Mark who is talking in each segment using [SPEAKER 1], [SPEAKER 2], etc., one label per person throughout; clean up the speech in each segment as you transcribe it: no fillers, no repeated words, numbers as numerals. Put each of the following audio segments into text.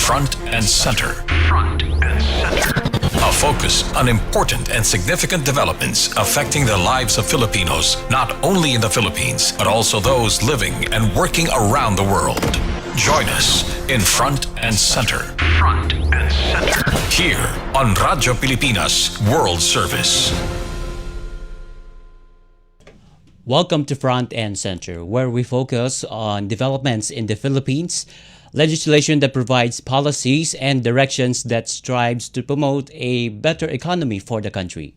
[SPEAKER 1] Front and Center. Front and Center. A focus on important and significant developments affecting the lives of Filipinos, not only in the Philippines, but also those living and working around the world. Join us in Front and Center. Front and Center. Here on Radyo Pilipinas World Service.
[SPEAKER 2] Welcome to Front and Center, where we focus on developments in the Philippines, legislation that provides policies and directions that strives to promote a better economy for the country,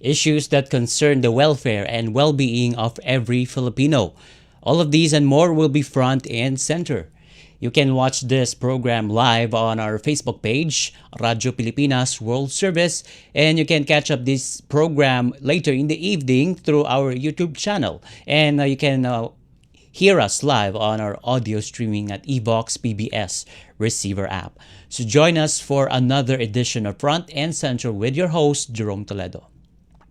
[SPEAKER 2] issues that concern the welfare and well-being of every Filipino. All of these and more will be Front and Center. You can watch this program live on our Facebook page, Radyo Pilipinas World Service, and you can catch up this program later in the evening through our YouTube channel. And you can hear us live on our audio streaming at Evox PBS receiver app. So join us for another edition of Front and Center with your host, Jerome Toledo.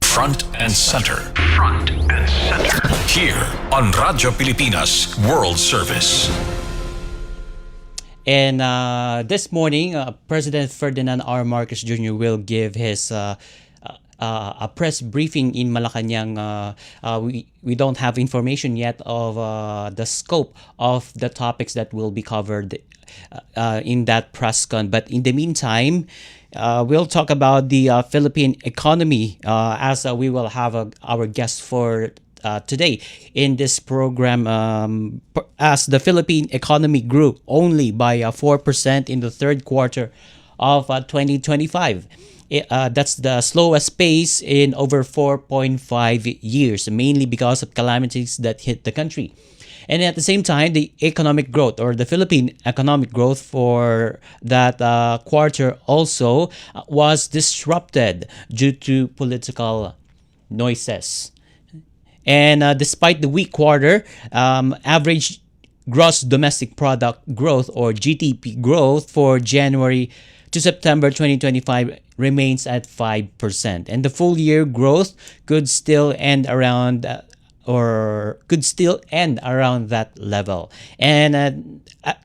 [SPEAKER 1] Front and Center. Front and Center. Here on Radyo Pilipinas World Service.
[SPEAKER 2] And this morning, President Ferdinand R. Marcos Jr. will give his a press briefing in Malacanang. We don't have information yet of the scope of the topics that will be covered in that press con. But in the meantime, we'll talk about the Philippine economy as we will have our guest for today in this program, as the Philippine economy grew only by 4% in the third quarter of 2025. That's the slowest pace in over 4.5 years, mainly because of calamities that hit the country. And at the same time, the economic growth, or the Philippine economic growth for that quarter also was disrupted due to political noises. And despite the weak quarter, average gross domestic product growth, or GDP growth, for January to September 2025 remains at 5%. And the full year growth could still end around that level. And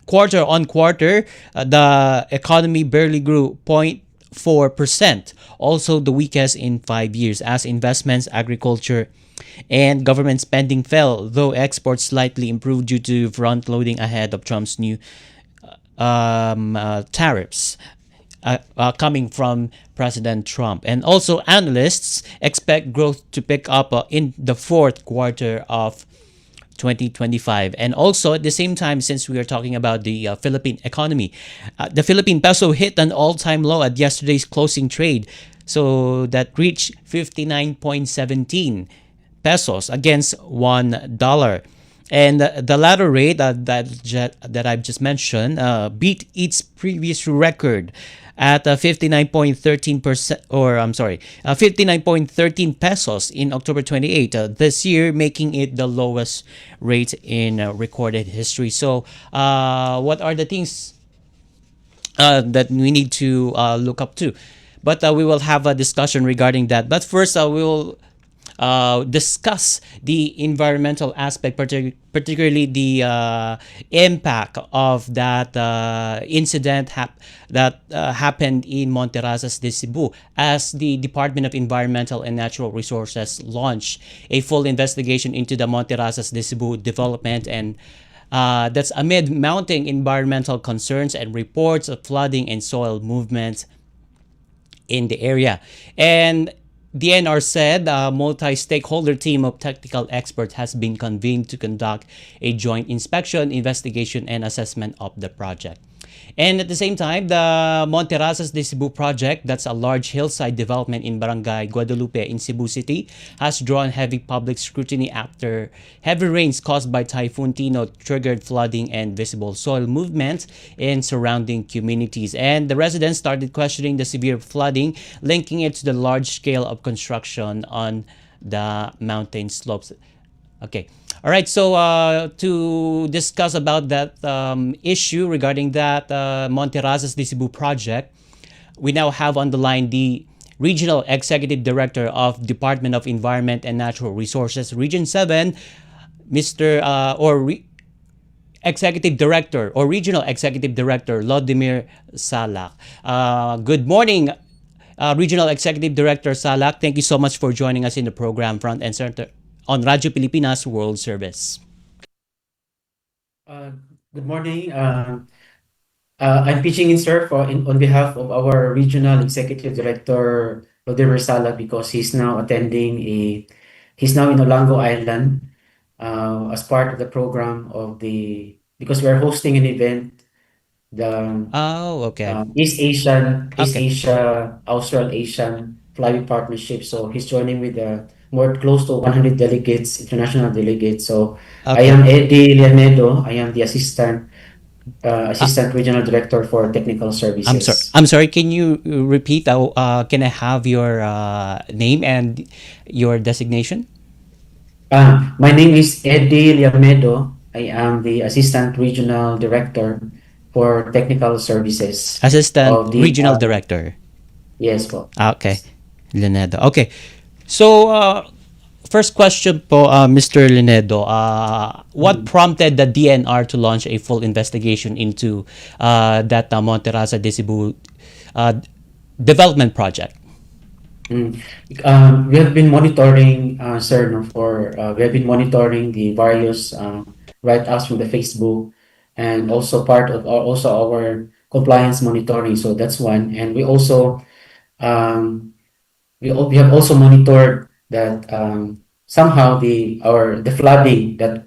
[SPEAKER 2] quarter on quarter, the economy barely grew 0.4%, also the weakest in 5 years, as investments, agriculture, and government spending fell, though exports slightly improved due to front-loading ahead of Trump's new tariffs coming from President Trump. And also, analysts expect growth to pick up in the fourth quarter of 2025. And also, at the same time, since we are talking about the Philippine economy, the Philippine peso hit an all-time low at yesterday's closing trade, so that reached 59.17 pesos against $1. And the latter rate that I've just mentioned beat its previous record at 59.13 pesos in October 28 this year, making it the lowest rate in recorded history. So what are the things that we need to look up to? But we will have a discussion regarding that. But first, we will discuss the environmental aspect, particularly the impact of that incident that happened in Monterrazas de Cebu, as the Department of Environmental and Natural Resources launched a full investigation into the Monterrazas de Cebu development, and that's amid mounting environmental concerns and reports of flooding and soil movement in the area. And the NR said a multi-stakeholder team of technical experts has been convened to conduct a joint inspection, investigation, and assessment of the project. And at the same time, the Monterrazas de Cebu project, that's a large hillside development in Barangay Guadalupe in Cebu City, has drawn heavy public scrutiny after heavy rains caused by Typhoon Tino triggered flooding and visible soil movement in surrounding communities. And the residents started questioning the severe flooding, linking it to the large scale of construction on the mountain slopes. Okay. All right. So to discuss about that issue regarding that Monterrazas de Cebu project, we now have on the line the Regional Executive Director of Department of Environment and Natural Resources, Region 7, Mr. Executive Director or Regional Executive Director Lodimir Salak. Good morning, Regional Executive Director Salak. Thank you so much for joining us in the program Front and Center on Radyo Pilipinas World Service.
[SPEAKER 3] Uh, Good morning. I'm pitching in, sir, on behalf of our Regional Executive Director, Rodrigo Sala, because he's now in Olango Island as part of the program because we're hosting an event, the
[SPEAKER 2] Oh, okay.
[SPEAKER 3] East
[SPEAKER 2] Okay.
[SPEAKER 3] Asia, Australasian Flyway Partnership. So he's joining with more close to 100 delegates, international delegates. So I
[SPEAKER 2] Okay.
[SPEAKER 3] am Eddie Leonedo. I am the
[SPEAKER 2] Uh,
[SPEAKER 3] Assistant Regional Director for Technical
[SPEAKER 2] I'm sorry.
[SPEAKER 3] Services.
[SPEAKER 2] I'm sorry. Can you repeat? Can I have your name and your designation?
[SPEAKER 3] My name is Eddie Liamedo. I am the Assistant Regional Director for Technical Services
[SPEAKER 2] Assistant
[SPEAKER 3] of the
[SPEAKER 2] Regional Director.
[SPEAKER 3] yes po.
[SPEAKER 2] Okay. Linedo. Okay. So, first question po, Mr. Linedo. What
[SPEAKER 3] Mm.
[SPEAKER 2] prompted the DNR to launch a full investigation into that Monterrasa de Cebu uh, development project?
[SPEAKER 3] Mm. We have been monitoring, sir, no, we have been monitoring the various write-ups from the Facebook, and also part of our compliance monitoring. So that's one, and um, we have also monitored that somehow the flooding that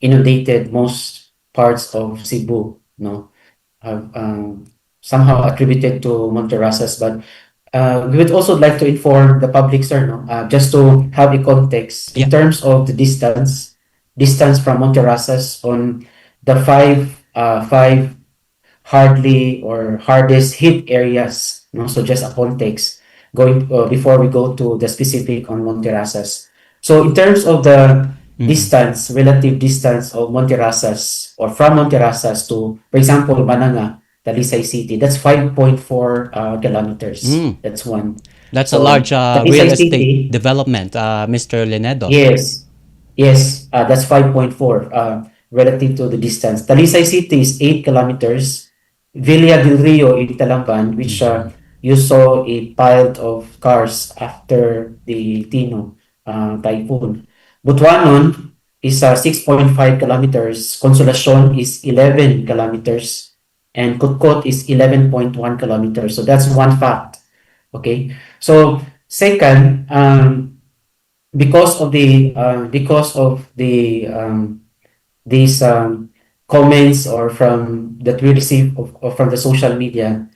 [SPEAKER 3] inundated most parts of Cebu, no, have somehow attributed to Monterrasas. But we would also like to inform the public, sir, no, just to have a context
[SPEAKER 2] Yeah.
[SPEAKER 3] in terms of the distance from Monterrasas on the five hardly or hardest hit areas. No? So just a context going before we go to the specific on Monterrasas. So in terms of the
[SPEAKER 2] Mm-mm.
[SPEAKER 3] relative distance of Monterrasas or from Monterrasas to, for example, Mananga, Talisay City, that's 5.4 kilometers.
[SPEAKER 2] Mm.
[SPEAKER 3] That's one.
[SPEAKER 2] That's a
[SPEAKER 3] So
[SPEAKER 2] large real
[SPEAKER 3] Talisay
[SPEAKER 2] estate
[SPEAKER 3] City,
[SPEAKER 2] development, Mr. Linedo.
[SPEAKER 3] yes, yes, that's 5.4 relative to the distance. Talisay City is 8 kilometers. Villa del Rio in Talamban, which
[SPEAKER 2] Mhm.
[SPEAKER 3] you saw a pile of cars after the Tino typhoon. Butuanon is 6.5 kilometers. Consolacion is 11 kilometers. And Kutkot is 11.1 kilometers. So that's one fact. Okay. So second, because of these comments or from that we receive from the social media,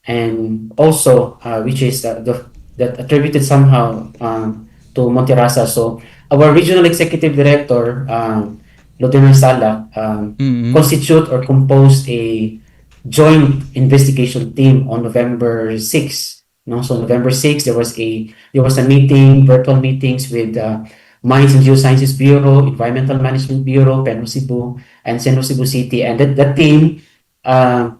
[SPEAKER 3] and also which is that attributed somehow to Monterrasa. So our regional executive director, Lieutenant Sala,
[SPEAKER 2] Mm-mm.
[SPEAKER 3] constitute or composed a joint investigation team on November 6th. No, so November 6th there was a meeting, virtual meetings with Mines and Geosciences Bureau, Environmental Management Bureau, Penro Cebu, and Central Cebu City, and that team uh,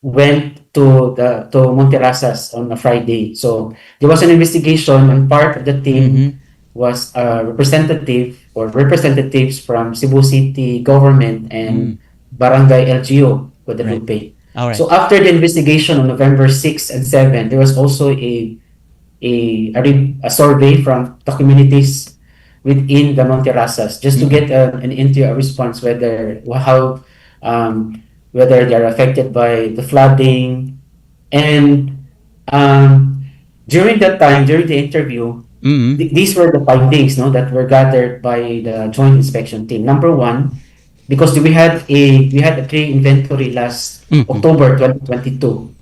[SPEAKER 3] went to Monterrasas on a Friday. So there was an investigation, and part of the
[SPEAKER 2] Mm-hmm.
[SPEAKER 3] team was a representative or representatives from Cebu City government
[SPEAKER 2] Mm.
[SPEAKER 3] and Barangay LGO,
[SPEAKER 2] Right.
[SPEAKER 3] Guadalupe.
[SPEAKER 2] All right.
[SPEAKER 3] So after the investigation on November 6 and 7, there was also a survey from the communities within the Monterrasas just to
[SPEAKER 2] Mm-mm.
[SPEAKER 3] get an interior response how whether they are affected by the flooding. And during that time, during the interview,
[SPEAKER 2] Mm-mm.
[SPEAKER 3] these were the findings, no, that were gathered by the joint inspection team. Number one, because we had a tree inventory last
[SPEAKER 2] Mm-mm.
[SPEAKER 3] October 2022,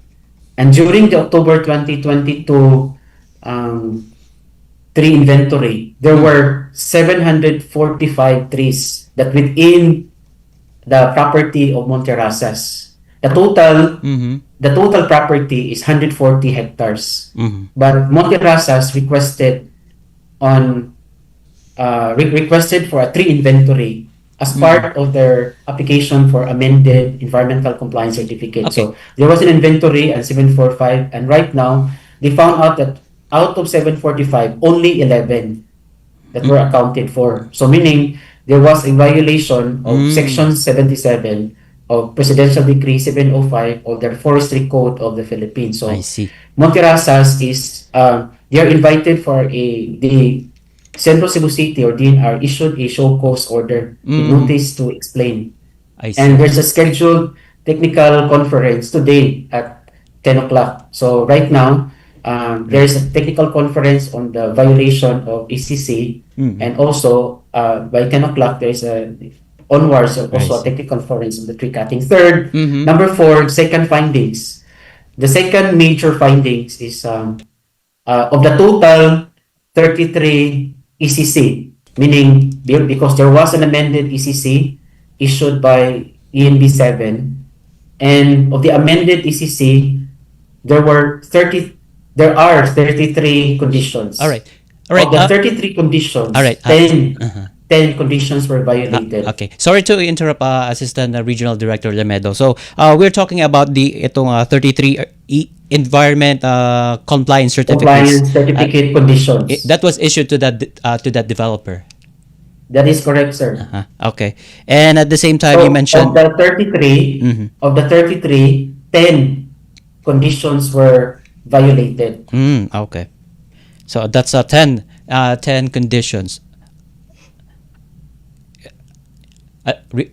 [SPEAKER 3] and during the October 2022 um, tree inventory, there
[SPEAKER 2] Mm.
[SPEAKER 3] were 745 trees that within the property of Monterrasas.
[SPEAKER 2] Mm-hmm.
[SPEAKER 3] The total property is 140 hectares.
[SPEAKER 2] Mm-hmm.
[SPEAKER 3] But Monterrasas on requested for a tree inventory as
[SPEAKER 2] Mm-mm.
[SPEAKER 3] part of their application for amended environmental compliance certificate.
[SPEAKER 2] Okay.
[SPEAKER 3] So there was an inventory and 745, and right now they found out that out of 745, only 11 that were
[SPEAKER 2] Mm.
[SPEAKER 3] accounted for. So meaning there was a violation of
[SPEAKER 2] Mm,
[SPEAKER 3] Section 77 of Presidential Decree 705 of the Forestry Code of the Philippines.
[SPEAKER 2] I
[SPEAKER 3] So
[SPEAKER 2] see.
[SPEAKER 3] Monterasas is they are invited for the Central Cebu City or DNR issued a show cause order with
[SPEAKER 2] Mm,
[SPEAKER 3] notice to explain.
[SPEAKER 2] I
[SPEAKER 3] And
[SPEAKER 2] see.
[SPEAKER 3] there's a scheduled technical conference today at 10 o'clock. So right now,
[SPEAKER 2] Right.
[SPEAKER 3] there's a technical conference on the violation of ECC,
[SPEAKER 2] Mm,
[SPEAKER 3] and also by 10 o'clock, there's a onwards
[SPEAKER 2] I
[SPEAKER 3] also a
[SPEAKER 2] see.
[SPEAKER 3] technical conference on the tree cutting. Third,
[SPEAKER 2] Mm-hmm.
[SPEAKER 3] number four, second findings. The second major findings is of the total 33 ECC, meaning because there was an amended ECC issued by ENB 7, and of the amended ECC, there were 30, there are 33
[SPEAKER 2] All right.
[SPEAKER 3] conditions.
[SPEAKER 2] All
[SPEAKER 3] Of
[SPEAKER 2] right.
[SPEAKER 3] the 33
[SPEAKER 2] All right.
[SPEAKER 3] conditions, 10 conditions were violated.
[SPEAKER 2] Okay. Sorry to interrupt, Assistant Regional Director Lemedo. So, we're talking about the itong 33 environment compliance certificates.
[SPEAKER 3] Compliance
[SPEAKER 2] Uh,
[SPEAKER 3] certificate
[SPEAKER 2] that
[SPEAKER 3] conditions.
[SPEAKER 2] was issued to that developer.
[SPEAKER 3] That is correct, sir.
[SPEAKER 2] Okay. And at the same time, you
[SPEAKER 3] So
[SPEAKER 2] mentioned. Mhm.
[SPEAKER 3] of the 33, 10 conditions were violated.
[SPEAKER 2] Okay. So that's 10 conditions.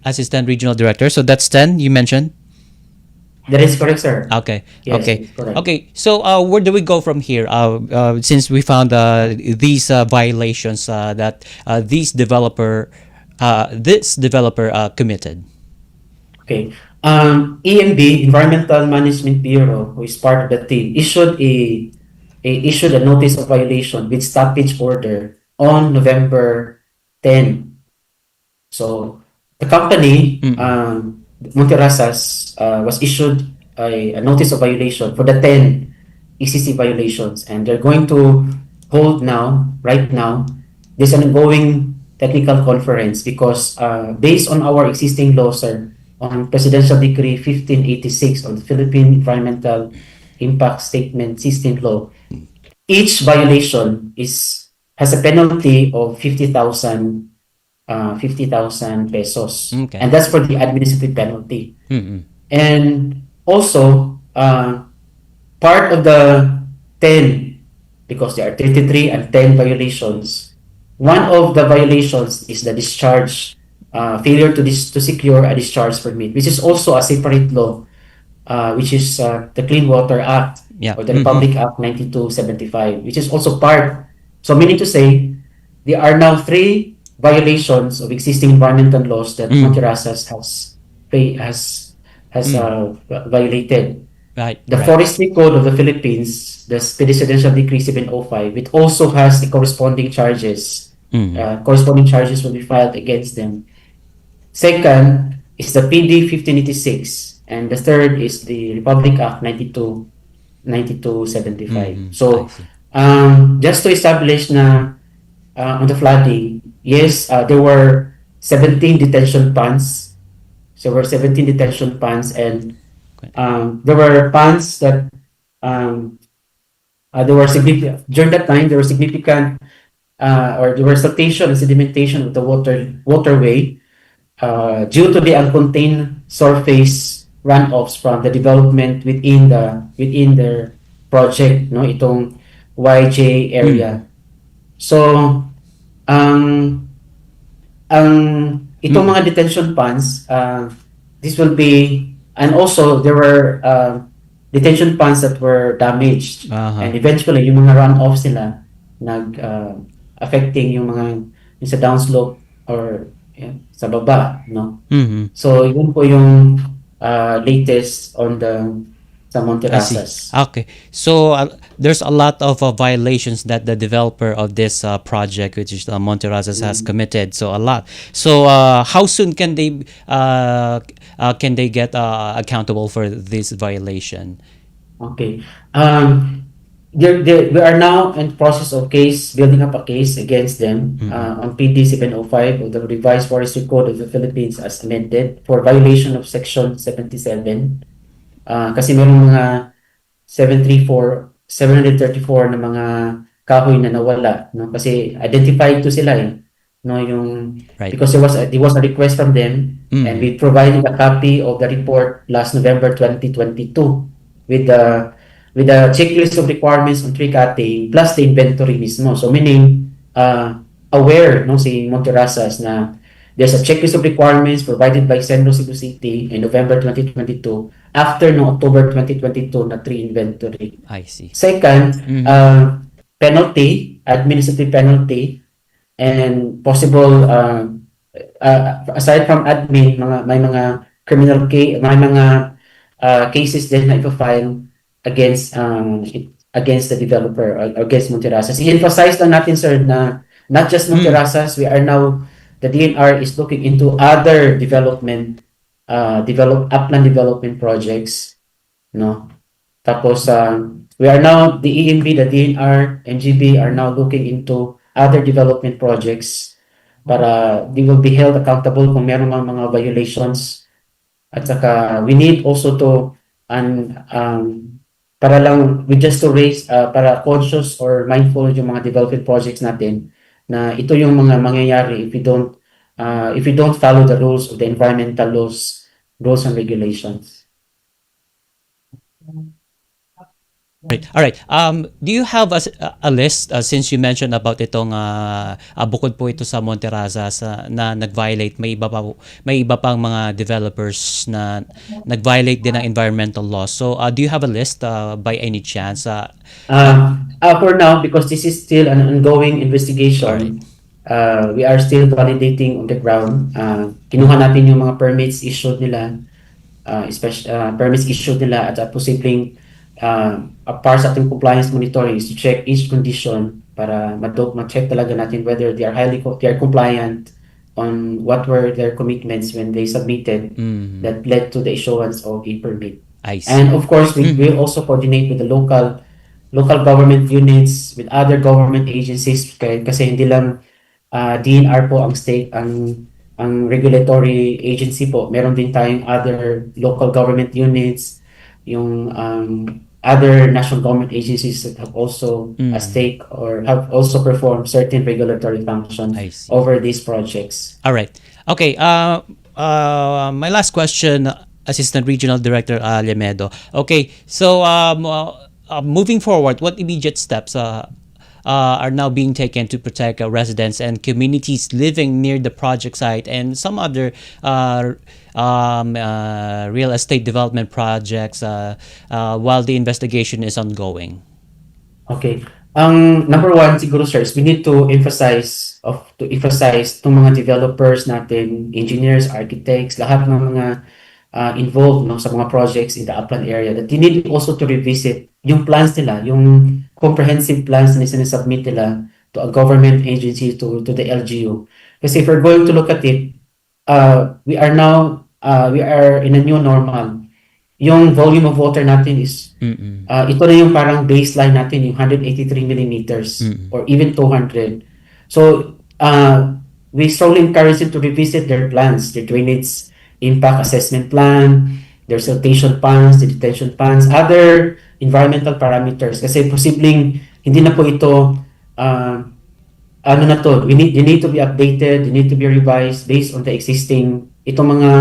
[SPEAKER 2] Assistant Regional Director. So that's 10 you mentioned.
[SPEAKER 3] That is correct, sir.
[SPEAKER 2] Okay.
[SPEAKER 3] Yes, that
[SPEAKER 2] Okay.
[SPEAKER 3] is correct.
[SPEAKER 2] Okay. So where do we go from here? Since we found these violations that this developer committed.
[SPEAKER 3] Okay. EMB, Environmental Management Bureau, who is part of the team, issued a notice of violation with stoppage order on November 10. So the company,
[SPEAKER 2] Mm-mm.
[SPEAKER 3] Monterasas, was issued a notice of violation for the 10 ECC violations, and they're going to hold now, right now, there's an ongoing technical conference because based on our existing laws, sir, on Presidential Decree 1586 on the Philippine Environmental Impact Statement System Law, each violation is has a penalty of 50,000 pesos.
[SPEAKER 2] Okay.
[SPEAKER 3] And that's for the administrative penalty.
[SPEAKER 2] Mm-mm.
[SPEAKER 3] And also, part of the 10, because there are 33 and 10 violations, one of the violations is the discharge, failure to secure a discharge permit, which is also a separate law, which is the Clean Water Act
[SPEAKER 2] Yeah.
[SPEAKER 3] or the
[SPEAKER 2] Mm-hmm.
[SPEAKER 3] Republic Act 9275, which is also part. So, meaning to say, there are now three violations of existing environmental laws that
[SPEAKER 2] Mm.
[SPEAKER 3] Monterasas has
[SPEAKER 2] Mm.
[SPEAKER 3] violated.
[SPEAKER 2] Right.
[SPEAKER 3] The
[SPEAKER 2] Right.
[SPEAKER 3] Forestry Code of the Philippines, the Presidential Decree 705, it also has the corresponding charges.
[SPEAKER 2] Mm.
[SPEAKER 3] Corresponding charges will be filed against them. Second is the PD 1586, and the third is the Republic Act 9275.
[SPEAKER 2] Mm-hmm. I
[SPEAKER 3] So,
[SPEAKER 2] see.
[SPEAKER 3] just to establish na on the flooding, yes, there were 17 detention ponds. So there were 17 detention ponds, and there were ponds that um, there were significant during that time. There were significant or there were siltation and sedimentation of the waterway due to the uncontained surface runoffs from the development within their project, no, itong YJ
[SPEAKER 2] Mm.
[SPEAKER 3] area. So, ang ang itong
[SPEAKER 2] Mm.
[SPEAKER 3] mga detention ponds, this will be, and also there were detention ponds that were damaged,
[SPEAKER 2] Uh-huh.
[SPEAKER 3] and eventually yung mga runoffs nila affecting yung mga yung sa downslope or sa baba, no?
[SPEAKER 2] Mm-hmm.
[SPEAKER 3] So yun po yung latest on the sa
[SPEAKER 2] I see.
[SPEAKER 3] Monterasas.
[SPEAKER 2] Okay. So there's a lot of violations that the developer of this project, which is Monterrazas, has committed. So a lot. So how soon can they get accountable for this violation?
[SPEAKER 3] Okay. We are now in process of building up a case against them
[SPEAKER 2] Mm-hmm.
[SPEAKER 3] on PD 705 of the Revised Forestry Code of the Philippines as amended for violation of Section 77. Kasi mayroong mga 734 na mga kahoy na nawala, no? Kasi identified to sila eh. no, yung
[SPEAKER 2] Right.
[SPEAKER 3] because there was a request from them, and
[SPEAKER 2] Mm.
[SPEAKER 3] we provided a copy of the report last November 2022 with the checklist of requirements on tree cutting plus the inventory mismo. So meaning aware no si Monterrasas na there's a checklist of requirements provided by Centro Cebu City in November 2022 after no October 2022 na tree inventory.
[SPEAKER 2] I see.
[SPEAKER 3] Second,
[SPEAKER 2] Mm-hmm.
[SPEAKER 3] penalty, administrative penalty, and possible aside from admin, may mga criminal case, may mga cases din na ipafile against against the developer or against Monterrasas. I-emphasize lang natin, sir, na not just
[SPEAKER 2] Mm.
[SPEAKER 3] Monterrasas, we are now the DNR is looking into other upland development projects, no? Tapos, we are now, the EMB, the DNR, MGB are now looking into other development projects para they will be held accountable kung meron mga violations. At saka, we need also to, para lang, we just to raise, para conscious or mindful yung mga development projects natin na ito yung mga mangyayari if we don't follow the rules of the environmental laws, rules and regulations.
[SPEAKER 2] Right. All right. Do you have a list since you mentioned about itong bukod po ito sa Monterrasa na nag-violate, may iba pang mga developers na nag-violate din ng environmental laws. So, do you have a list by any chance?
[SPEAKER 3] For now, because this is still an ongoing
[SPEAKER 2] All right.
[SPEAKER 3] investigation, we are still validating on the ground. Kinuha natin yung mga permits issued nila, permits issued nila at posibleng para sa ating compliance monitoring is to check each condition para ma-check talaga natin whether they are compliant on what were their commitments when they submitted
[SPEAKER 2] Mm.
[SPEAKER 3] that led to the issuance of a permit.
[SPEAKER 2] I
[SPEAKER 3] And
[SPEAKER 2] see.
[SPEAKER 3] of course, we will also coordinate with the local government units, with other government agencies kasi hindi lang DNR po ang regulatory agency po. Meron din tayong other local government units, yung other national government agencies that have also a
[SPEAKER 2] Mm.
[SPEAKER 3] stake or have also performed certain regulatory functions
[SPEAKER 2] I see.
[SPEAKER 3] over these projects.
[SPEAKER 2] All right. Okay. My last question, Assistant Regional Director Lemedo. Okay. So, moving forward, what immediate steps are now being taken to protect residents and communities living near the project site and some other real estate development projects while the investigation is ongoing?
[SPEAKER 3] Okay. Ang number one siguro, sir, is we need to emphasize itong mga developers natin, engineers, architects, lahat ng mga involved no, sa mga projects in the upland area that they need also to revisit yung plans nila, yung comprehensive plans na sinasubmit nila to a government agency, to the LGU. Kasi if we're going to look at it, we are in a new normal. Yung volume of water natin is
[SPEAKER 2] Mm-mm.
[SPEAKER 3] ito na yung parang baseline natin, yung 183 millimeters
[SPEAKER 2] Mm-mm.
[SPEAKER 3] or even 200. So, we strongly encourage them to revisit their plans, their drainage impact assessment plan, their siltation plans, the detention plans, other environmental parameters. Kasi posibleng hindi na po ito, ano na to, they need to be updated, they need to be revised based on the existing, itong mga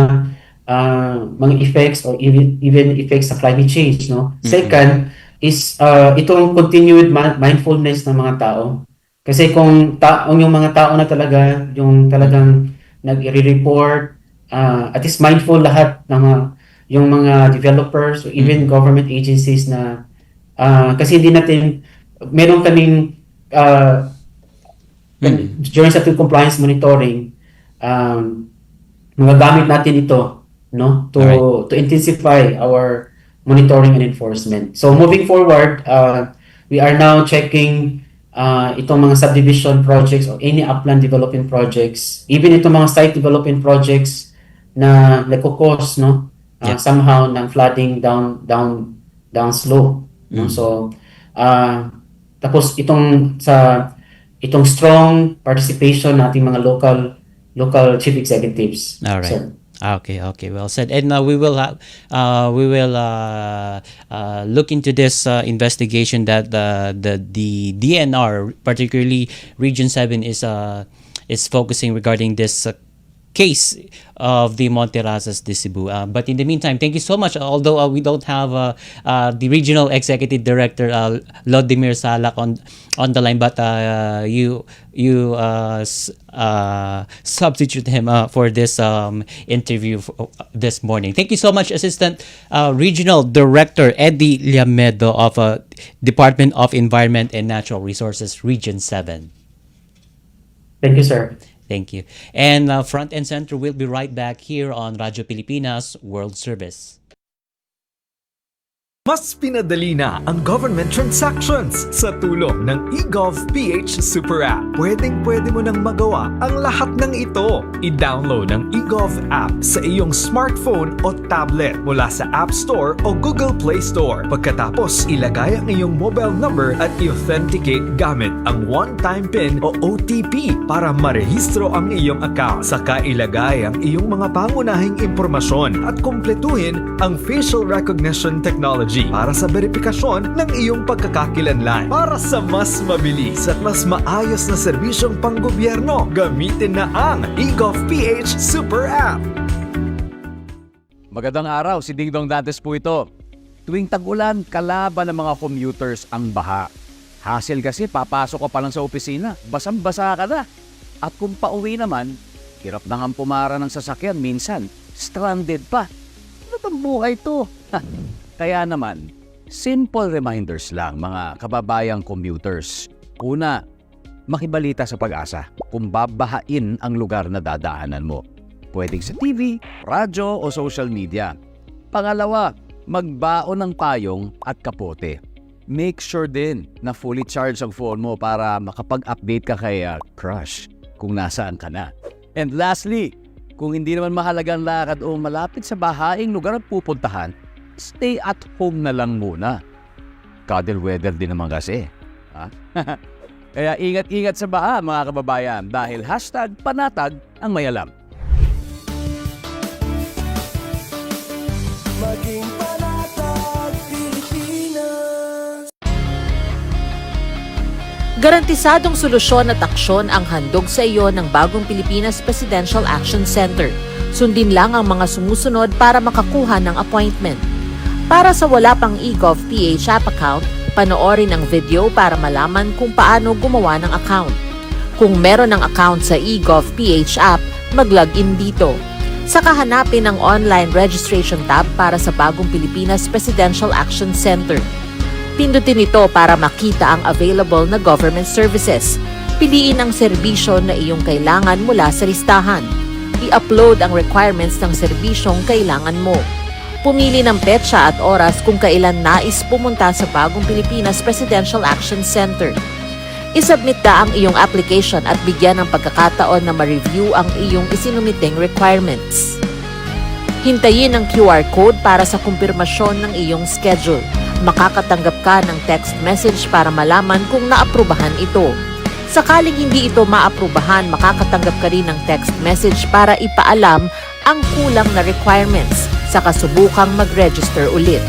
[SPEAKER 3] effects or even effects sa climate change, no? Second is itong continued mindfulness ng mga tao. Kasi kung yung mga tao na talaga yung talagang nag-report, at least mindful lahat ng yung mga developers or even government agencies na kasi hindi natin meron kaming during sa compliance monitoring, magagamit natin ito, no, to intensify our monitoring and enforcement. So moving forward, we are now checking itong mga subdivision projects or any upland development projects, even itong mga site development projects na nagkukos, no,
[SPEAKER 2] Yeah.
[SPEAKER 3] somehow ng flooding down slope, no. So tapos itong strong participation nating mga local chief executives.
[SPEAKER 2] All right.
[SPEAKER 3] Sir.
[SPEAKER 2] Okay, well said. And we will look into this investigation that the DNR, particularly Region 7, is is focusing regarding this case of the Monterrazas de Cebu. But in the meantime, thank you so much. Although we don't have the regional executive director Lodimir Salak on the line, but you substitute him for this interview this morning. Thank you so much, Assistant Regional Director Eddie Liamedo of Department of Environment and Natural Resources, Region 7.
[SPEAKER 3] Thank you, sir.
[SPEAKER 2] Thank you. And Front and Center will be right back here on Radyo Pilipinas World Service.
[SPEAKER 4] Mas pinadali na ang government transactions sa tulong ng eGovPH Super App. Pwedeng-pwede mo nang magawa ang lahat ng ito. I-download ang eGov app sa iyong smartphone o tablet mula sa App Store o Google Play Store. Pagkatapos, ilagay ang iyong mobile number at i-authenticate gamit ang one-time PIN o OTP para marehistro ang iyong account. Saka ilagay ang iyong mga pangunahing impormasyon at kumpletuhin ang facial recognition technology para sa verifikasyon ng iyong pagkakakilanlan. Para sa mas mabilis at mas maayos na serbisyong panggobyerno, gamitin na ang eGovPH Super App.
[SPEAKER 5] Magandang araw, si Ding Dong Dantes po ito. Tuwing tag-ulan, kalaban ng mga commuters ang baha. Hassle kasi, papasok ka pa lang sa opisina, basang-basa ka na. At kung pauwi naman, hirap na ang pumara ng sasakyan, minsan, stranded pa. Ano bang buhay to? Kaya naman, simple reminders lang mga kababayang commuters. Una, makibalita sa Pag-asa kung babahain ang lugar na dadaanan mo. Pwedeng sa TV, radyo o social media. Pangalawa, magbaon ng payong at kapote. Make sure din na fully charged ang phone mo para makapag-update ka kay crush kung nasaan ka na. And lastly, kung hindi naman mahalagang lakad o malapit sa bahaing lugar at pupuntahan, stay at home na lang muna. Cuddle weather din naman kasi. Ha? Kaya ingat-ingat sa baha mga kababayan dahil #panatag ang may alam.
[SPEAKER 6] Maging panatag Pilipinas.
[SPEAKER 7] Garantisadong solusyon at aksyon ang handog sa iyo ng bagong Pilipinas Presidential Action Center. Sundin lang ang mga sumusunod para makakuha ng appointment. Para sa wala pang eGovPH app account, panoorin ang video para malaman kung paano gumawa ng account. Kung meron ng account sa eGovPH app, mag-login dito. Saka hanapin ang online registration tab para sa bagong Pilipinas Presidential Action Center. Pindutin ito para makita ang available na government services. Piliin ang serbisyo na iyong kailangan mula sa listahan. I-upload ang requirements ng serbisyong kailangan mo. Pumili ng petsa at oras kung kailan nais pumunta sa bagong Pilipinas Presidential Action Center. I-submit na ang iyong application at bigyan ng pagkakataon na ma-review ang iyong isinumiting requirements. Hintayin ang QR code para sa kumpirmasyon ng iyong schedule. Makakatanggap ka ng text message para malaman kung naaprubahan ito. Sakaling hindi ito maaprubahan, makakatanggap ka rin ng text message para ipaalam ang kulang na requirements sa kasubukang mag-register ulit.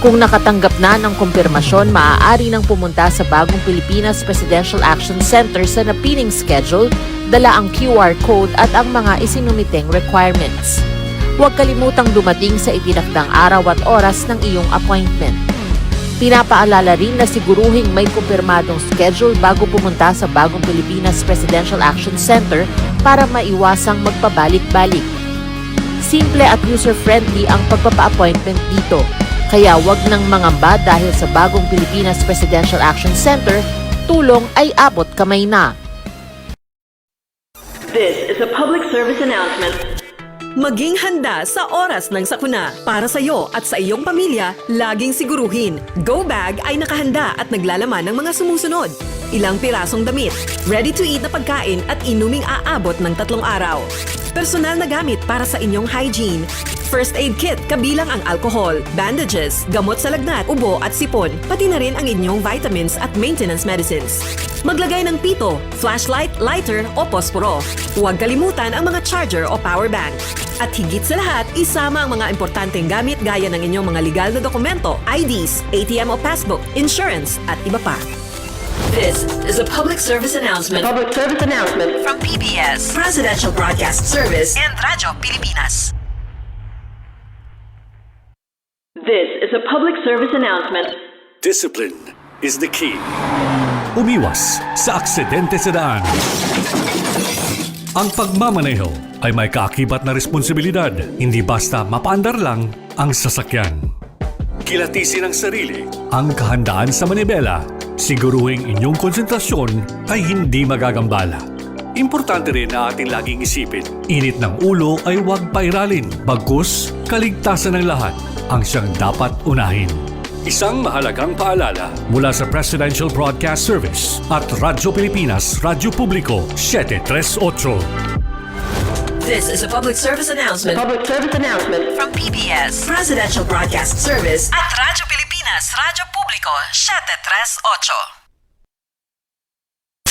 [SPEAKER 7] Kung nakatanggap na ng kumpirmasyon, maaari nang pumunta sa bagong Pilipinas Presidential Action Center sa napiling schedule, dala ang QR code at ang mga isinumiting requirements. Huwag kalimutang dumating sa itinakdang araw at oras ng iyong appointment. Pinapaalala rin na siguruhing may kumpirmadong schedule bago pumunta sa bagong Pilipinas Presidential Action Center para maiwasang magpabalik-balik. Simple at user-friendly ang pagpapa-appointment dito. Kaya wag nang mangamba dahil sa bagong Pilipinas Presidential Action Center, tulong ay abot kamay na.
[SPEAKER 8] This is a public service announcement.
[SPEAKER 9] Maging handa sa oras ng sakuna. Para sa iyo at sa iyong pamilya, laging siguruhin. Go Bag ay nakahanda at naglalaman ng mga sumusunod. Ilang pirasong damit, ready-to-eat na pagkain at inuming aabot ng 3 araw. Personal na gamit para sa inyong hygiene. First aid kit kabilang ang alcohol, bandages, gamot sa lagnat, ubo at sipon, pati na rin ang inyong vitamins at maintenance medicines. Maglagay ng pito, flashlight, lighter o posporo. Huwag kalimutan ang mga charger o power bank. At higit sa lahat, isama ang mga importanteng gamit gaya ng inyong mga legal na dokumento, IDs, ATM o passbook, insurance at iba pa. This is a public service announcement
[SPEAKER 8] Public service announcement.
[SPEAKER 9] from PBS, Presidential Broadcast Service, and Radyo Pilipinas.
[SPEAKER 8] This is a public service announcement.
[SPEAKER 10] Discipline is the key. Umiwas sa aksidente sa daan. Ang pagmamaneho ay may kaakibat na responsibilidad, hindi basta mapaandar lang ang sasakyan. Kilatisin ang sarili, ang kahandaan sa manibela, siguruhing inyong konsentrasyon ay hindi magagambala. Importante rin na ating laging isipin, init ng ulo ay huwag pairalin, bagkus kaligtasan ng lahat ang siyang dapat unahin. Isang mahalagang paalala mula sa Presidential Broadcast Service at Radyo Pilipinas, Radyo Publiko 738.
[SPEAKER 9] This is a public service announcement
[SPEAKER 8] Public service announcement.
[SPEAKER 9] from PBS, Presidential Broadcast Service, at Radyo Pilipinas, Radyo Publiko 738.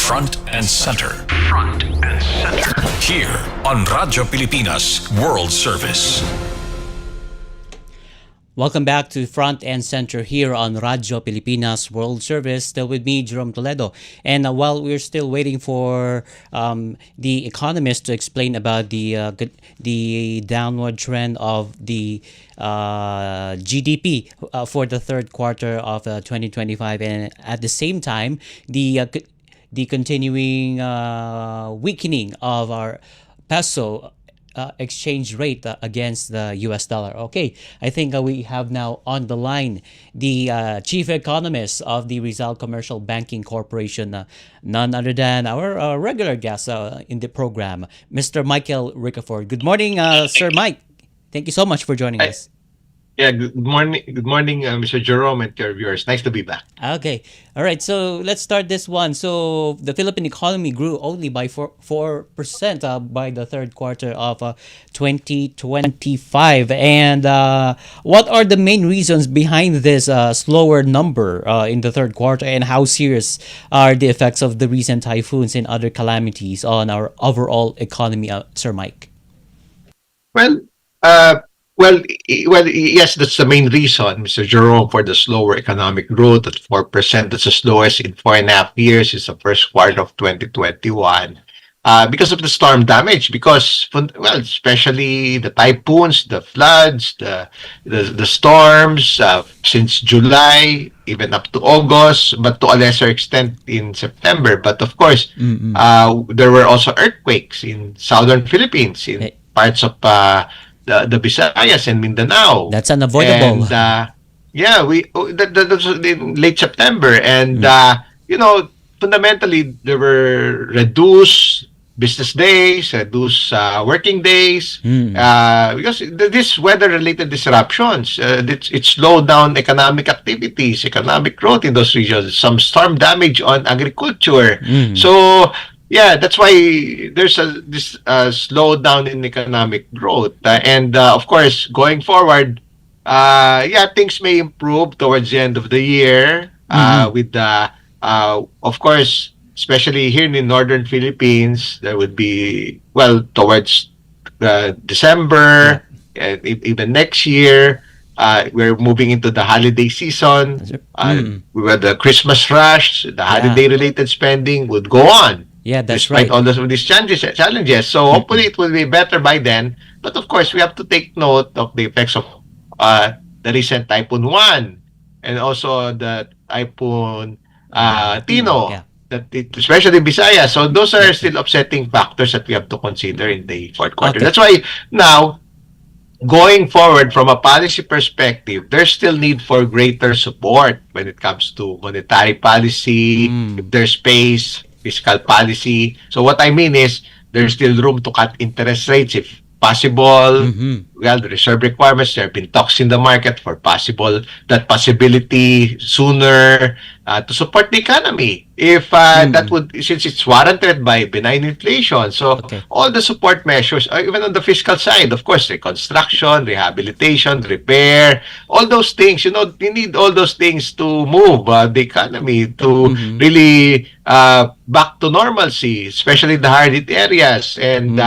[SPEAKER 1] Front and center. Front and center. Here on Radyo Pilipinas World Service.
[SPEAKER 2] Welcome back to Front and Center here on Radyo Pilipinas World Service. Still with me, Jerome Toledo. And while we're still waiting for the economist to explain about the downward trend of the GDP for the third quarter of 2025, and at the same time, the continuing weakening of our peso exchange rate against the US dollar. Okay, I think we have now on the line the chief economist of the Rizal Commercial Banking Corporation, none other than our regular guest in the program, Mr. Michael Ricafort. Good morning, Sir Mike. Thank you so much for joining us.
[SPEAKER 11] Yeah, good morning, Mr. Jerome and your viewers. Nice to be back.
[SPEAKER 2] Okay. All right. So let's start this one. So the Philippine economy grew only by 4% by the third quarter of 2025. And what are the main reasons behind this slower number in the third quarter, and how serious are the effects of the recent typhoons and other calamities on our overall economy, Sir Mike?
[SPEAKER 11] Yes, that's the main reason, Mr. Jerome, for the slower economic growth at 4%. That's the slowest in 4.5 years. It's the first quarter of 2021. Because of the storm damage, especially the typhoons, the floods, the storms since July, even up to August, but to a lesser extent in September. But of course, there were also earthquakes in southern Philippines, in parts of the Visayas and Mindanao.
[SPEAKER 2] That's unavoidable.
[SPEAKER 11] And that was in late September. And fundamentally, there were reduced business days, reduced working days, because this weather-related disruptions, it slowed down economic activities, economic growth in those regions, some storm damage on agriculture. So, yeah, that's why there's this slowdown in economic growth. Of course, going forward, things may improve towards the end of the year of course, especially here in the northern Philippines, there would be, towards December and even next year, we're moving into the holiday season. Where the Christmas rush, the holiday-related spending would go on.
[SPEAKER 2] Yeah, that's
[SPEAKER 11] despite
[SPEAKER 2] right.
[SPEAKER 11] all these challenges. So hopefully it will be better by then. But of course, we have to take note of the effects of the recent Typhoon 1 and also the Typhoon Tino, especially Visayas. So those are still upsetting factors that we have to consider in the fourth quarter.
[SPEAKER 2] Okay.
[SPEAKER 11] That's why now, going forward from a policy perspective, there's still need for greater support when it comes to monetary policy, if there's space, fiscal policy. So what I mean is there's still room to cut interest rates if possible. The reserve requirements, there have been talks in the market for that possibility sooner to support the economy. If that would, since it's warranted by benign inflation. So all the support measures, even on the fiscal side, of course, reconstruction, rehabilitation, repair, all those things, you need all those things to move the economy to really back to normalcy, especially the hard hit areas. And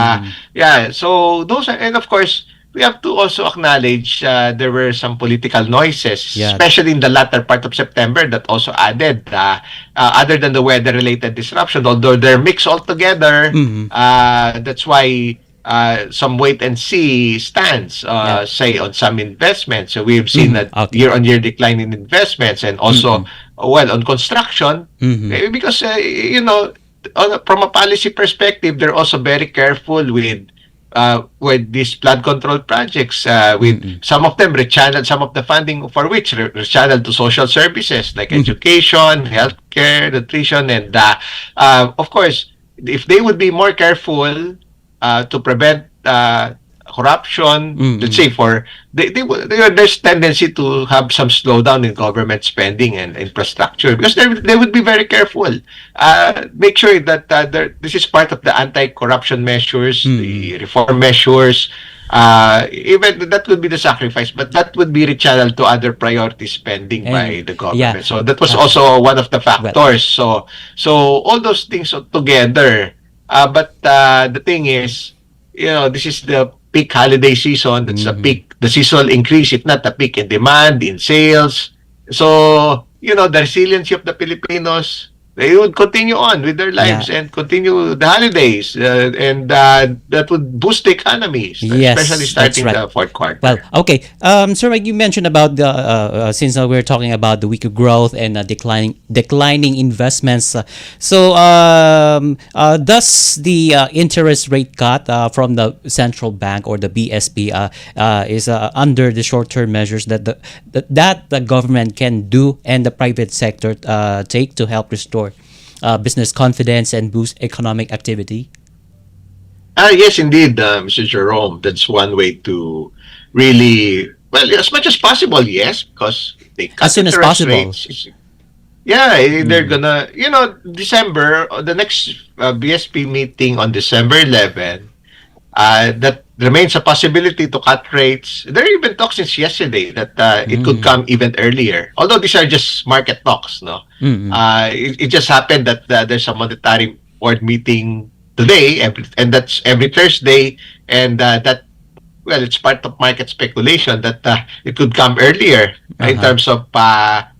[SPEAKER 11] so those are, and of course, we have to also acknowledge there were some political noises,
[SPEAKER 2] Yeah.
[SPEAKER 11] especially in the latter part of September, that also added, other than the weather-related disruption, although they're mixed altogether. That's why some wait and see stance,
[SPEAKER 2] Yeah.
[SPEAKER 11] say, on some investments. So we've seen a
[SPEAKER 2] Okay.
[SPEAKER 11] year-on-year decline in investments, and also, well, on construction, because, from a policy perspective, they're also very careful with these flood control projects. With some of them rechanneled some of the funding for which rechanneled to social services like education, healthcare, nutrition, and of course, if they would be more careful to prevent corruption, let's say, for there's tendency to have some slowdown in government spending and infrastructure, because they would be very careful. Make sure that this is part of the anti-corruption measures, the reform measures. Even that would be the sacrifice, but that would be rechanneled to other priority spending by the government. So that was also one of the factors. So all those things together. But the thing is, this is the peak holiday season. That's the seasonal increase, if not the peak in demand, in sales. So, the resiliency of the Filipinos, they would continue on with their lives and continue the holidays. And that would boost the economy, especially starting the fourth quarter.
[SPEAKER 2] Well, okay. Sir, like you mentioned about the since we're talking about the weaker growth and declining investments. Does the interest rate cut from the central bank or the BSP is under the short-term measures that the government can do and the private sector take to help restore business confidence and boost economic activity?
[SPEAKER 11] Yes, indeed, Mr. Jerome. That's one way to really, well, as much as possible, yes, because they cut
[SPEAKER 2] As soon as
[SPEAKER 11] interest
[SPEAKER 2] possible.
[SPEAKER 11] rates. Yeah, they're gonna, December, the next BSP meeting on December 11, that remains a possibility to cut rates. There are even talks since yesterday that it could come even earlier. Although these are just market talks, no? It just happened that there's a monetary board meeting today, and that's every Thursday, and well, it's part of market speculation that it could come earlier in terms of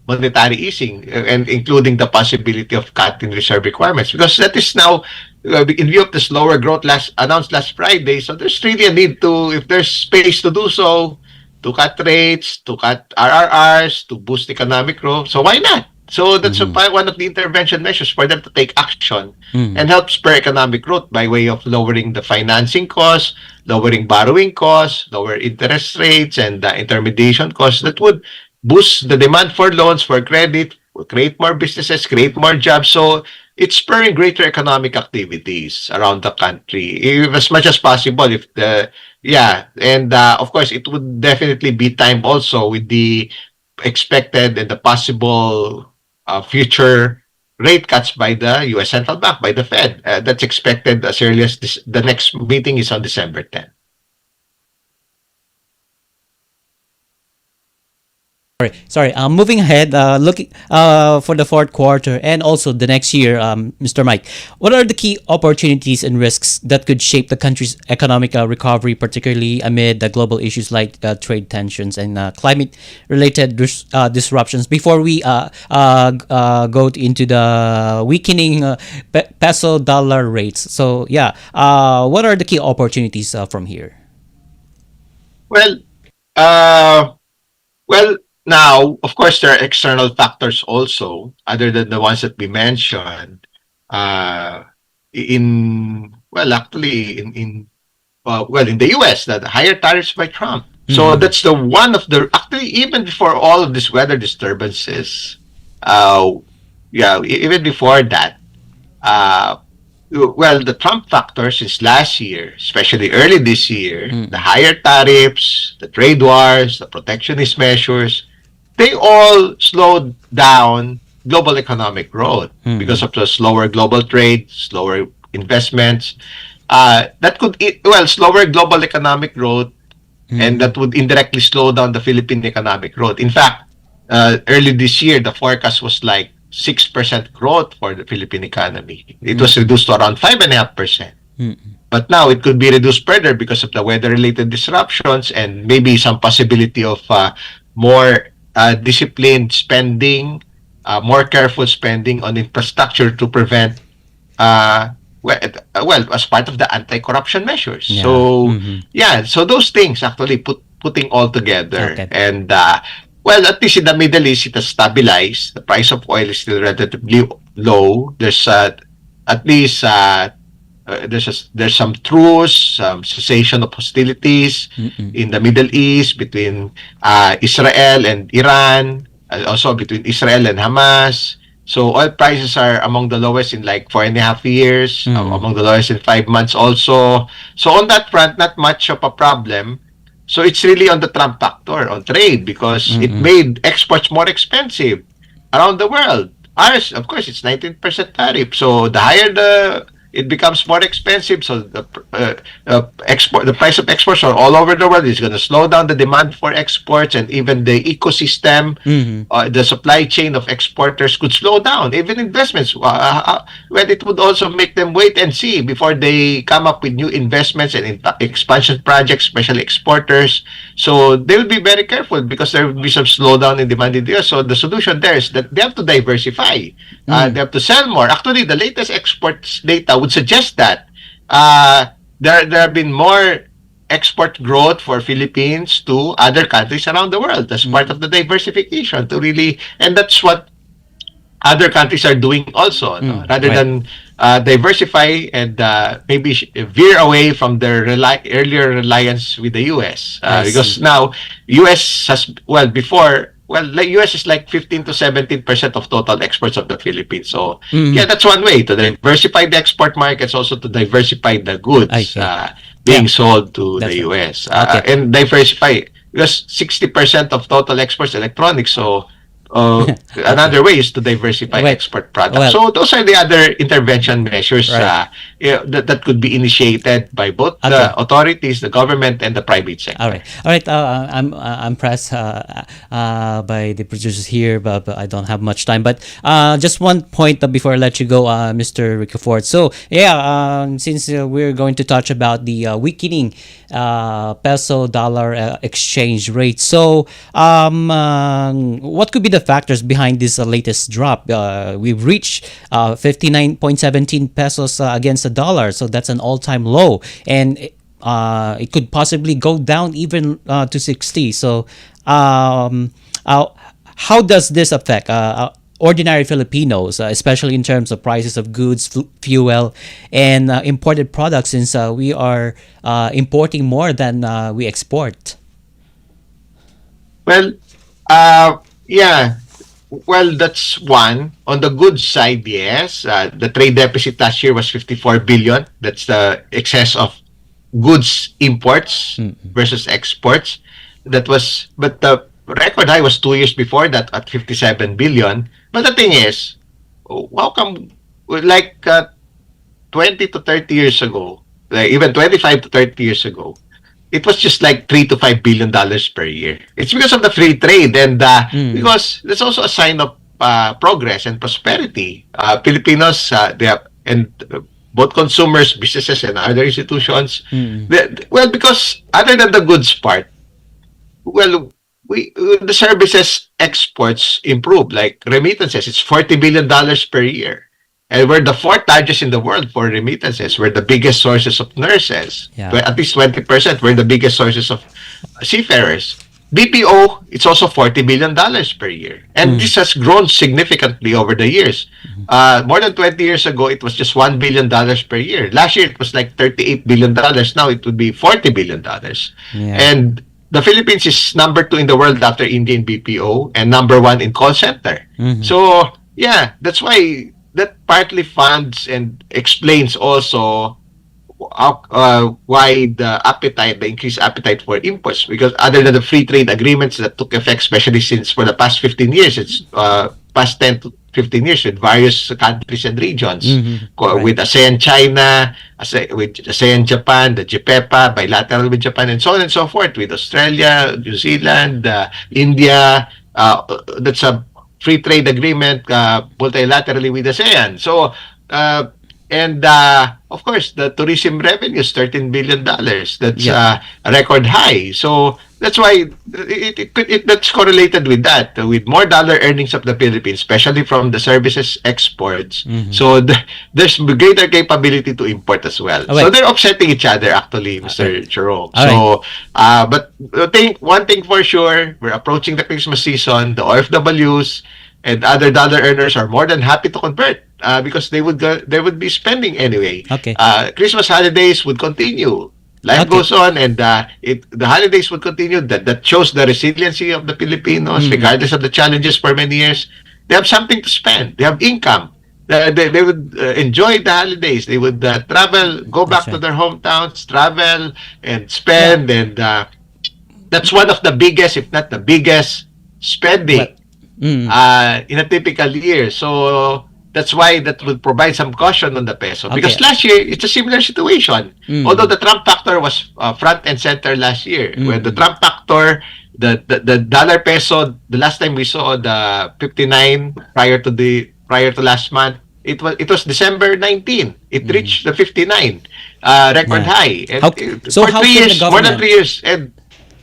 [SPEAKER 11] monetary easing, and including the possibility of cutting reserve requirements, because that is now in view of the slower growth announced last Friday. So there's really a need to, if there's space to do so, to cut rates, to cut RRRs, to boost economic growth. So why not? So that's one of the intervention measures for them to take action and help spur economic growth by way of lowering the financing costs, lowering borrowing costs, lower interest rates, and intermediation costs that would boost the demand for loans, for credit, create more businesses, create more jobs. So it's spurring greater economic activities around the country, as much as possible. And of course, it would definitely be timed also with the expected and the possible future rate cuts by the U.S. Central Bank, by the Fed. That's expected as early as the next meeting is on December 10th.
[SPEAKER 2] Sorry. Moving ahead, looking for the fourth quarter and also the next year, Mr. Mike, what are the key opportunities and risks that could shape the country's economic recovery, particularly amid the global issues like trade tensions and climate-related disruptions? Before we go into the weakening peso-dollar rates, so what are the key opportunities from here?
[SPEAKER 11] Well, now, of course, there are external factors also, other than the ones that we mentioned. In the U.S., the higher tariffs by Trump. So that's actually, even before all of these weather disturbances, even before that, the Trump factor since last year, especially early this year, the higher tariffs, the trade wars, the protectionist measures, they all slowed down global economic growth because of the slower global trade, slower investments. Slower global economic growth, and that would indirectly slow down the Philippine economic growth. In fact, early this year, the forecast was like 6% growth for the Philippine economy. It was reduced to around 5.5%. But now it could be reduced further because of the weather-related disruptions and maybe some possibility of more disciplined spending, more careful spending on infrastructure to prevent uh, as part of the anti-corruption measures.
[SPEAKER 2] Yeah.
[SPEAKER 11] So yeah, so those things actually putting all together,
[SPEAKER 2] Okay.
[SPEAKER 11] and at least in the Middle East it has stabilized. The price of oil is still relatively low. There's at least there's some truce, some cessation of hostilities in the Middle East between Israel and Iran, also between Israel and Hamas. So oil prices are among the lowest in like 4.5 years, among the lowest in 5 months also. So on that front, not much of a problem. So it's really on the Trump factor on trade because it made exports more expensive around the world. Ours, of course, it's 19% tariff. So the higher it becomes more expensive. So the price of exports are all over the world. It's going to slow down the demand for exports, and even the ecosystem, the supply chain of exporters could slow down. Even investments, well, it would also make them wait and see before they come up with new investments and expansion projects, especially exporters. So they will be very careful because there will be some slowdown in demand in the US. So the solution there is that they have to diversify. They have to sell more. Actually, the latest exports data would suggest that there have been more export growth for Philippines to other countries around the world as part of the diversification to really, and that's what other countries are doing also, no? Rather than diversify and maybe veer away from their earlier reliance with the US. Because now US has, the US is like 15 to 17% of total exports of the Philippines. So yeah, that's one way to diversify the export markets, also to diversify the goods being sold to the US. And diversify, because 60% of total exports electronics. So another way is to diversify export products. So those are the other intervention measures that could be initiated by both the authorities, the government, and the private sector.
[SPEAKER 2] All right. I'm impressed by the producers here, but I don't have much time. But just one point before I let you go, Mr. Ricafort. So since we're going to touch about the weakening peso-dollar exchange rate, so what could be the factors behind this latest drop? We've reached 59.17 pesos against the dollar, so that's an all-time low, and it could possibly go down even to 60. So how does this affect ordinary Filipinos, especially in terms of prices of goods, fuel, and imported products, since we are importing more than we export?
[SPEAKER 11] Well, well, that's one. On the goods side, yes. The trade deficit last year was 54 billion. That's the excess of goods imports versus exports. But the record high was 2 years before that at 57 billion. But the thing is, how come, like 20 to 30 years ago, like even 25 to 30 years ago, it was just like $3 to $5 billion per year. It's because of the free trade, and because that's also a sign of progress and prosperity. Filipinos, they have, and both consumers, businesses, and other institutions. Because other than the goods part, the services exports improve. Like remittances, it's $40 billion per year. And we're the fourth largest in the world for remittances. We're the biggest sources of nurses. At least 20%. We're the biggest sources of seafarers. BPO, it's also $40 billion per year. And this has grown significantly over the years. More than 20 years ago, it was just $1 billion per year. Last year, it was like $38 billion. Now it would be $40 billion. And the Philippines is number 2 in the world after India in BPO and number 1 in call center. So, yeah, that's why that partly funds and explains also why the increased appetite for imports, because other than the free trade agreements that took effect, especially since for the past 15 years, it's past 10 to 15 years with various countries and regions, with ASEAN China, with ASEAN Japan, the JPEPA, bilateral with Japan, and so on and so forth, with Australia, New Zealand, India. That's a free trade agreement multilaterally with ASEAN. So And of course, the tourism revenue is $13 billion. That's
[SPEAKER 2] Yeah.
[SPEAKER 11] a record high. So that's why that's correlated with that, with more dollar earnings of the Philippines, especially from the services exports. So there's greater capability to import as well.
[SPEAKER 2] Alright.
[SPEAKER 11] So they're offsetting each other, actually, Mr. Jerome.
[SPEAKER 2] Alright.
[SPEAKER 11] So, but one thing for sure, we're approaching the Christmas season. The OFWs and other dollar earners are more than happy to convert because they would be spending anyway.
[SPEAKER 2] Okay.
[SPEAKER 11] Christmas holidays would continue. Life
[SPEAKER 2] Okay.
[SPEAKER 11] goes on, and the holidays would continue. That shows the resiliency of the Filipinos, regardless of the challenges for many years. They have something to spend. They have income. They would enjoy the holidays. They would travel, go back
[SPEAKER 2] That's
[SPEAKER 11] to
[SPEAKER 2] right.
[SPEAKER 11] their hometowns, travel and spend, and that's one of the biggest, if not the biggest, spending in a typical year. So that's why that will provide some caution on the peso. Because
[SPEAKER 2] Okay.
[SPEAKER 11] last year, it's a similar situation. Although the Trump factor was front and center last year. When the Trump factor, the dollar peso, the last time we saw the 59 prior to last month, it was December 19. It reached the 59 record
[SPEAKER 2] Yeah.
[SPEAKER 11] high. And
[SPEAKER 2] So
[SPEAKER 11] for
[SPEAKER 2] how
[SPEAKER 11] 3
[SPEAKER 2] can the
[SPEAKER 11] years, more than
[SPEAKER 2] government-
[SPEAKER 11] 3 years, and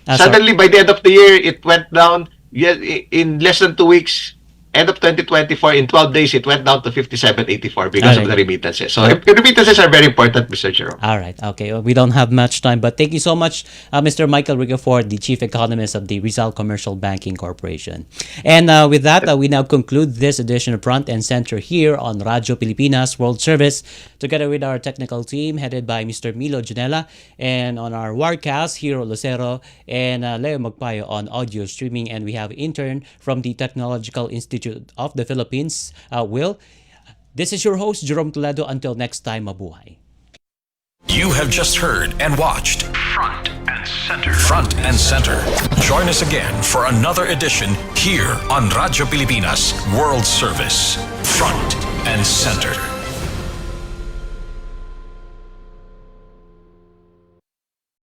[SPEAKER 2] Sorry.
[SPEAKER 11] suddenly by the end of the year, it went down. Yeah, in less than 2 weeks, end of 2024, in 12 days, it went down to 57.84 because of
[SPEAKER 2] Alright.
[SPEAKER 11] the remittances. So remittances are very important, Mr. Jerome.
[SPEAKER 2] All right. Okay. Well, we don't have much time, but thank you so much, Mr. Michael Ricafort, the Chief Economist of the Rizal Commercial Banking Corporation. And with that, we now conclude this edition of Front and Center here on Radyo Pilipinas World Service, together with our technical team headed by Mr. Milo Janela, and on our Warcast, Hero Lucero, and Leo Magpayo on audio streaming. And we have intern from the Technological Institute of the Philippines, Will. This is your host, Jerome Toledo. Until next time, mabuhay.
[SPEAKER 1] You have just heard and watched Front and Center. Front and Center. Join us again for another edition here on Radyo Pilipinas World Service. Front and Center.